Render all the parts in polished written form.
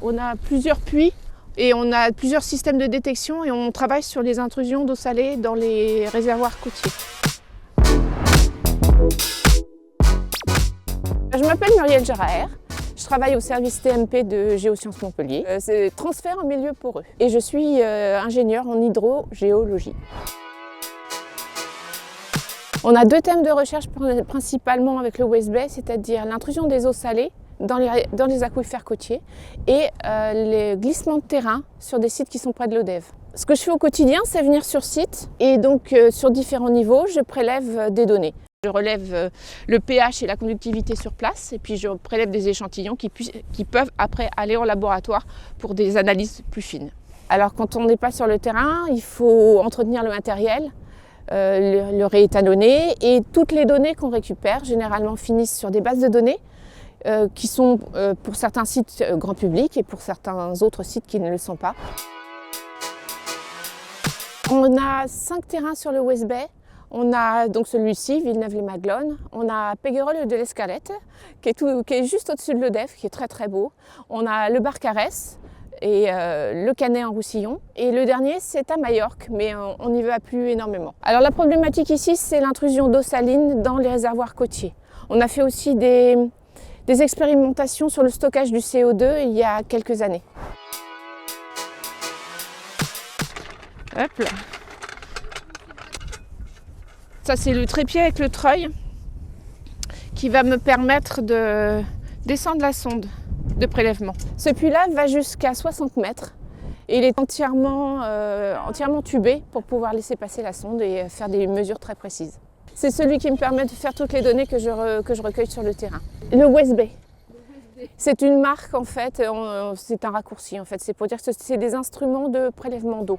On a plusieurs puits et on a plusieurs systèmes de détection et on travaille sur les intrusions d'eau salée dans les réservoirs côtiers. Je m'appelle Muriel Geraer, je travaille au service TMP de Géosciences Montpellier. C'est transfert en milieu poreux et je suis ingénieure en hydrogéologie. On a deux thèmes de recherche principalement avec le West Bay, c'est-à-dire l'intrusion des eaux salées dans les aquifères côtiers et les glissements de terrain sur des sites qui sont près de l'Odève. Ce que je fais au quotidien, c'est venir sur site et donc sur différents niveaux, je prélève des données. Je relève le pH et la conductivité sur place et puis je prélève des échantillons qui peuvent après aller au laboratoire pour des analyses plus fines. Alors quand on n'est pas sur le terrain, il faut entretenir le matériel, le réétalonner et toutes les données qu'on récupère généralement finissent sur des bases de données qui sont pour certains sites grand public et pour certains autres sites qui ne le sont pas. On a 5 terrains sur le West Bay. On a donc celui-ci, Villeneuve-les-Maglones. On a Péguerolles de l'Escalette, qui est juste au-dessus de l'Odève, qui est très très beau. On a le Barcarès et le Canet en Roussillon. Et le dernier, c'est à Majorque, mais on n'y va plus énormément. Alors la problématique ici, c'est l'intrusion d'eau saline dans les réservoirs côtiers. On a fait aussi des expérimentations sur le stockage du CO2 il y a quelques années. Hop là. Ça c'est le trépied avec le treuil qui va me permettre de descendre la sonde de prélèvement. Ce puits-là va jusqu'à 60 mètres et il est entièrement tubé pour pouvoir laisser passer la sonde et faire des mesures très précises. C'est celui qui me permet de faire toutes les données que je recueille sur le terrain. Le West Bay. C'est une marque en fait, c'est un raccourci en fait, c'est pour dire que c'est des instruments de prélèvement d'eau.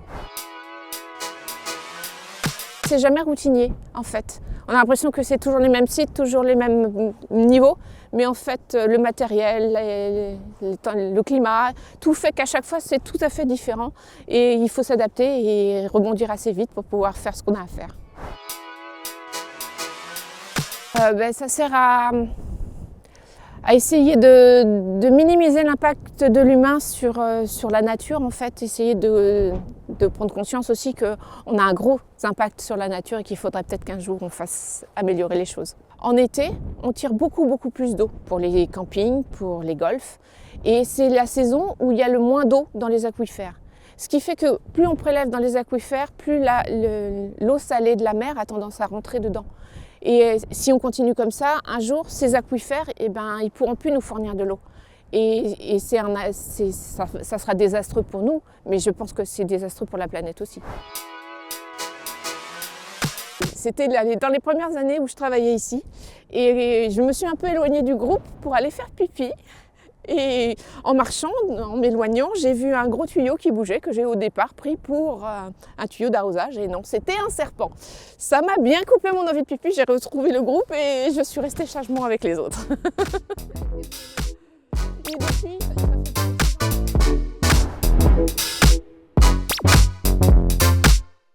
C'est jamais routinier en fait. On a l'impression que c'est toujours les mêmes sites, toujours les mêmes niveaux, mais en fait le matériel, le climat, tout fait qu'à chaque fois c'est tout à fait différent et il faut s'adapter et rebondir assez vite pour pouvoir faire ce qu'on a à faire. Ça sert à essayer de minimiser l'impact de l'humain sur la nature, en fait, essayer de prendre conscience aussi qu'on a un gros impact sur la nature et qu'il faudrait peut-être qu'un jour on fasse améliorer les choses. En été, on tire beaucoup plus d'eau pour les campings, pour les golfs, et c'est la saison où il y a le moins d'eau dans les aquifères. Ce qui fait que plus on prélève dans les aquifères, plus l'eau salée de la mer a tendance à rentrer dedans. Et si on continue comme ça, un jour, ces aquifères, ils ne pourront plus nous fournir de l'eau. Et ça sera désastreux pour nous, mais je pense que c'est désastreux pour la planète aussi. C'était dans les premières années où je travaillais ici. Et je me suis un peu éloignée du groupe pour aller faire pipi. Et en marchant, en m'éloignant, j'ai vu un gros tuyau qui bougeait que j'ai au départ pris pour un tuyau d'arrosage et non, c'était un serpent. Ça m'a bien coupé mon envie de pipi, j'ai retrouvé le groupe et je suis restée sagement avec les autres. Et depuis...